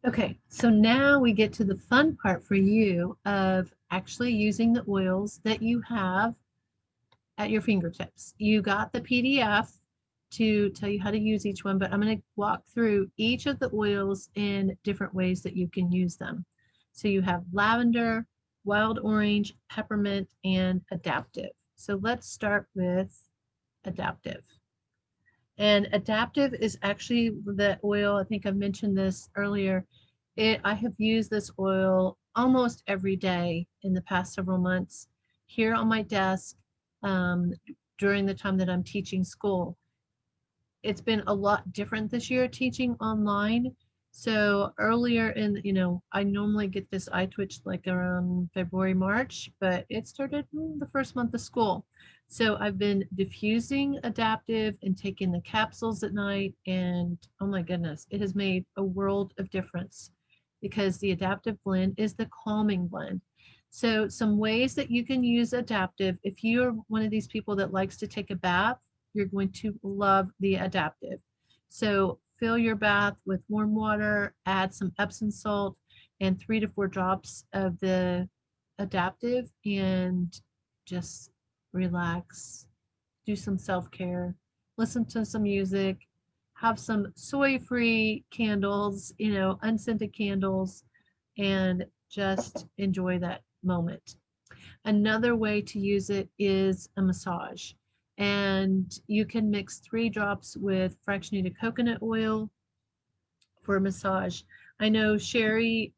Okay, so now we get to the fun part for you of actually using the oils that you have at your fingertips. You got the PDF to tell you how to use each one, but I'm going to walk through each of the oils in different ways that you can use them. So you have lavender, wild orange, peppermint, and Adaptiv. So let's start with Adaptiv. And Adaptiv is actually the oil, I think I mentioned this earlier. I have used this oil almost every day in the past several months here on my desk um, during the time that I'm teaching school. It's been a lot different this year teaching online. So earlier in, I normally get this eye twitch like around February, March, but it started the first month of school. So I've been diffusing Adaptiv and taking the capsules at night. And oh my goodness, it has made a world of difference because the Adaptiv blend is the calming blend. So some ways that you can use Adaptiv, if you're one of these people that likes to take a bath, you're going to love the Adaptiv. So fill your bath with warm water, add some Epsom salt and 3 to 4 drops of the Adaptiv, and just relax, do some self-care, listen to some music, have some soy-free candles, unscented candles, and just enjoy that moment. Another way to use it is a massage. And you can mix 3 drops with fractionated coconut oil for a massage. I know Sherry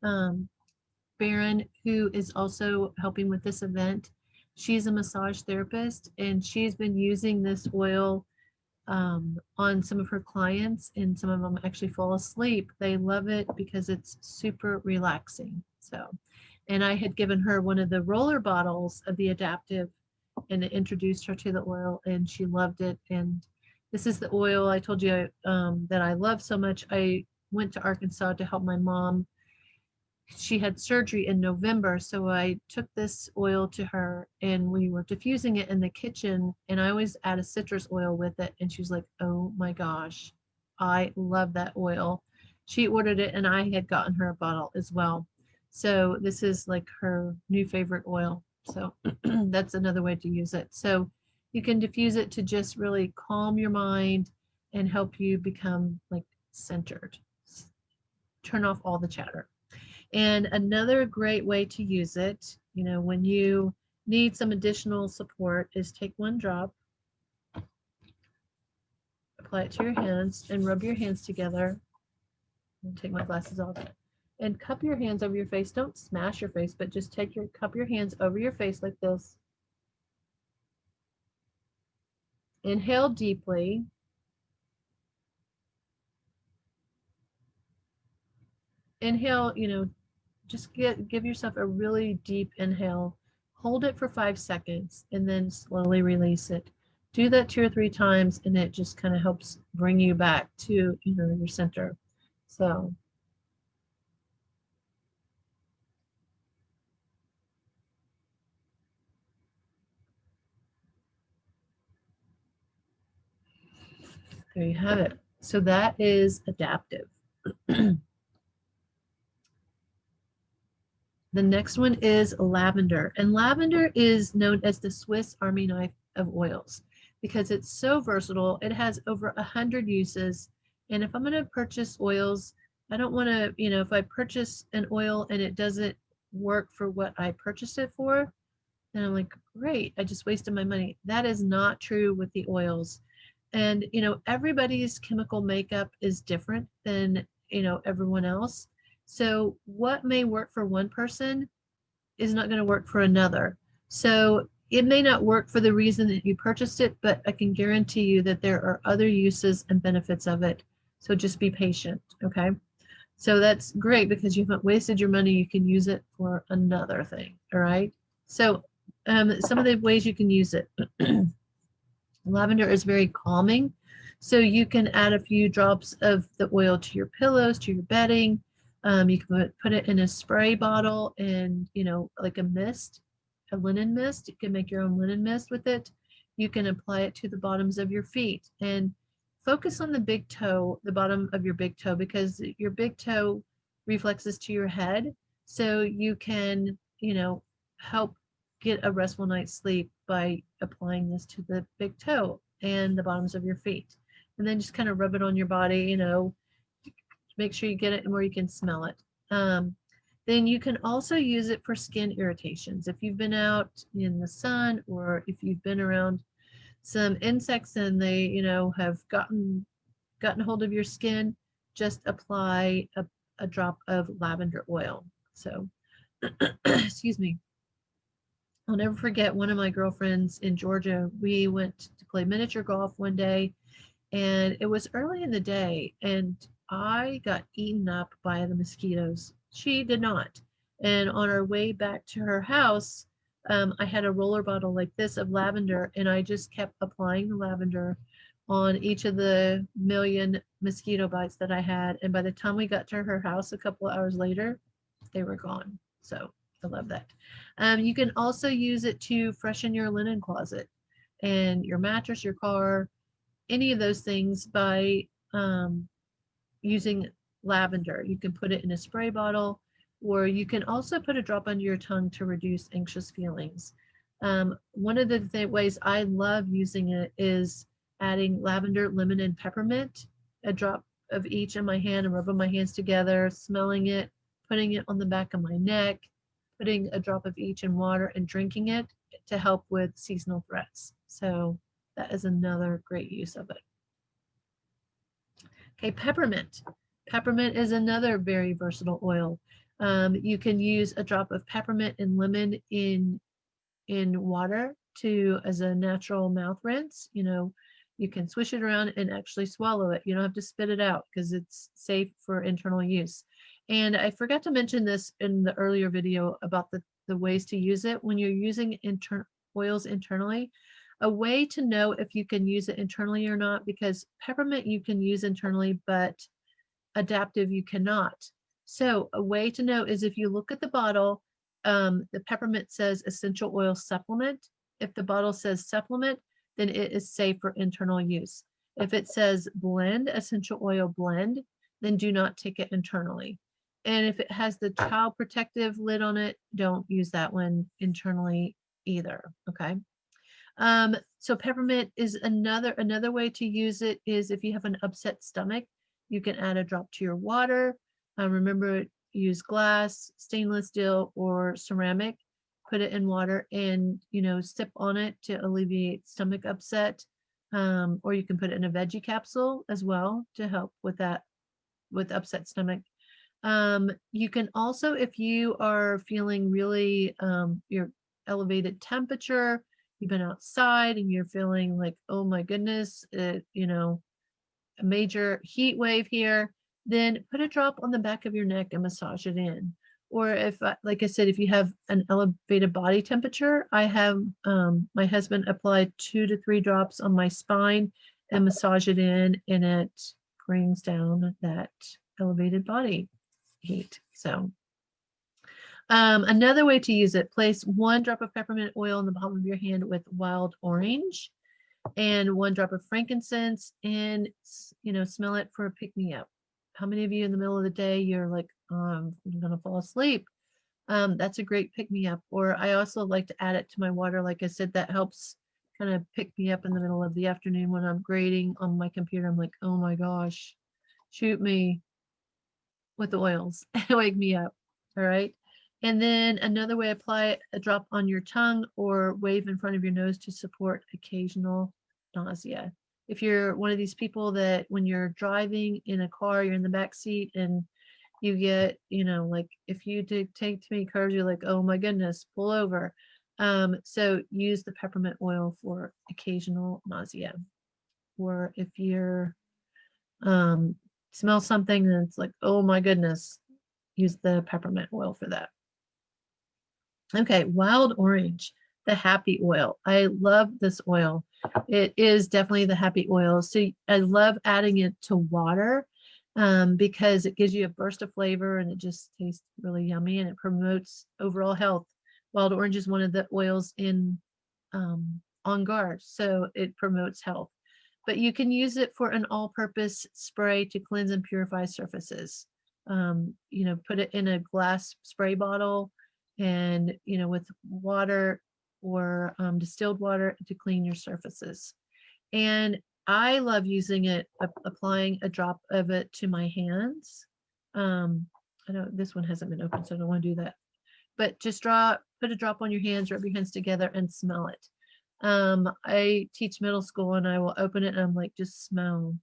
Barron, who is also helping with this event, she's a massage therapist and she's been using this oil on some of her clients, and some of them actually fall asleep. They love it because it's super relaxing. So, and I had given her one of the roller bottles of the Adaptiv and introduced her to the oil, and she loved it. And this is the oil I told you that I love so much. I went to Arkansas to help my mom. She had surgery in November, so I took this oil to her and we were diffusing it in the kitchen, and I always add a citrus oil with it, and she's like, oh my gosh, I love that oil. She ordered it and I had gotten her a bottle as well. So this is like her new favorite oil. So that's another way to use it. So you can diffuse it to just really calm your mind and help you become like centered. Turn off all the chatter. And another great way to use it, when you need some additional support, is take 1 drop, apply it to your hands, and rub your hands together. And take my glasses off. And cup your hands over your face. Don't smash your face, but just cup your hands over your face like this. Inhale deeply. Inhale, just give yourself a really deep inhale. Hold it for 5 seconds and then slowly release it. Do that 2 or 3 times and it just kind of helps bring you back to, your center. So there you have it. So that is Adaptiv. The next one is lavender. And lavender is known as the Swiss Army knife of oils because it's so versatile. It has over 100 uses. And if I'm going to purchase oils, I don't want to, if I purchase an oil and it doesn't work for what I purchased it for, then I'm like, great, I just wasted my money. That is not true with the oils. And, everybody's chemical makeup is different than, everyone else. So what may work for one person is not going to work for another. So it may not work for the reason that you purchased it, but I can guarantee you that there are other uses and benefits of it. So just be patient, okay? So that's great because you haven't wasted your money. You can use it for another thing, all right? So some of the ways you can use it. Lavender is very calming. So you can add a few drops of the oil to your pillows, to your bedding. You can put it in a spray bottle and, like a mist, a linen mist. You can make your own linen mist with it. You can apply it to the bottoms of your feet and focus on the big toe, the bottom of your big toe, because your big toe reflexes to your head, so you can, help get a restful night's sleep by applying this to the big toe and the bottoms of your feet. And then just kind of rub it on your body, make sure you get it where you can smell it. Then you can also use it for skin irritations. If you've been out in the sun, or if you've been around some insects and they, have gotten hold of your skin, just apply a drop of lavender oil. So, excuse me. I'll never forget one of my girlfriends in Georgia. We went to play miniature golf one day, and it was early in the day, and I got eaten up by the mosquitoes. She did not. And on our way back to her house, I had a roller bottle like this of lavender, and I just kept applying the lavender on each of the million mosquito bites that I had. And by the time we got to her house a couple of hours later, they were gone. So I love that. You can also use it to freshen your linen closet and your mattress, your car, any of those things by using lavender. You can put it in a spray bottle, or you can also put a drop under your tongue to reduce anxious feelings. One of the ways I love using it is adding lavender, lemon, and peppermint, a drop of each in my hand, and rubbing my hands together, smelling it, putting it on the back of my neck, putting a drop of each in water and drinking it to help with seasonal threats. So that is another great use of it. Okay, peppermint. Peppermint is another very versatile oil. You can use a drop of peppermint and lemon in water to as a natural mouth rinse. You can swish it around and actually swallow it. You don't have to spit it out because it's safe for internal use. And I forgot to mention this in the earlier video about the ways to use it. When you're using oils internally, a way to know if you can use it internally or not, because peppermint you can use internally, but Adaptiv you cannot. So a way to know is if you look at the bottle, the peppermint says essential oil supplement. If the bottle says supplement, then it is safe for internal use. If it says blend, essential oil blend, then do not take it internally. And if it has the child protective lid on it, don't use that one internally either. Okay. So peppermint is another way to use it is if you have an upset stomach, you can add a drop to your water. Remember, use glass, stainless steel, or ceramic. Put it in water and sip on it to alleviate stomach upset. Or you can put it in a veggie capsule as well to help with that, with upset stomach. You can also, if you are feeling really your elevated temperature, you've been outside and you're feeling like, oh my goodness, a major heat wave here, then put a drop on the back of your neck and massage it in. Or if, like I said, if you have an elevated body temperature, I have my husband apply 2 to 3 drops on my spine and massage it in, and it brings down that elevated body heat. So another way to use it, place 1 drop of peppermint oil in the palm of your hand with wild orange and 1 drop of frankincense, and smell it for a pick-me-up. How many of you in the middle of the day you're like, I'm gonna fall asleep? That's a great pick-me-up. Or I also like to add it to my water. Like I said, that helps kind of pick me up in the middle of the afternoon when I'm grading on my computer. I'm like, oh my gosh, shoot me with the oils. Wake me up. All right. And then another way, apply a drop on your tongue or wave in front of your nose to support occasional nausea. If you're one of these people that when you're driving in a car, you're in the back seat and you get, like if you dictate to me curves, you're like, oh my goodness, pull over. So use the peppermint oil for occasional nausea. Or if you're smell something and it's like, oh my goodness, use the peppermint oil for that. Okay, wild orange, the happy oil. I love this oil. It is definitely the happy oil. So I love adding it to water because it gives you a burst of flavor and it just tastes really yummy and it promotes overall health. Wild orange is one of the oils in On Guard, so it promotes health. But you can use it for an all-purpose spray to cleanse and purify surfaces. Put it in a glass spray bottle and, with water or distilled water to clean your surfaces. And I love using it, applying a drop of it to my hands. I know this one hasn't been opened, so I don't want to do that. But just put a drop on your hands, rub your hands together and smell it. I teach middle school and I will open it and I'm like, just smell,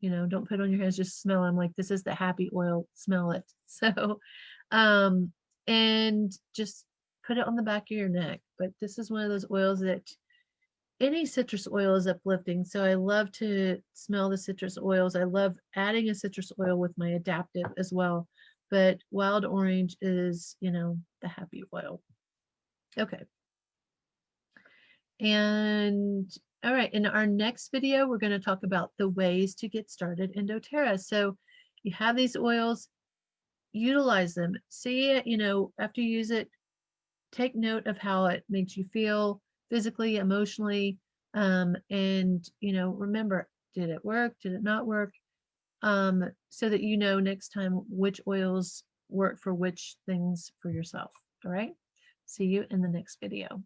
don't put it on your hands, just smell. I'm like, this is the happy oil, smell it. So, and just put it on the back of your neck. But this is one of those oils that any citrus oil is uplifting. So I love to smell the citrus oils. I love adding a citrus oil with my Adaptiv as well. But wild orange is, the happy oil. Okay. And all right, in our next video, we're going to talk about the ways to get started in doTERRA. So you have these oils, utilize them. See it, after you use it, take note of how it makes you feel physically, emotionally, and remember, did it work? Did it not work? So that next time which oils work for which things for yourself. All right. See you in the next video.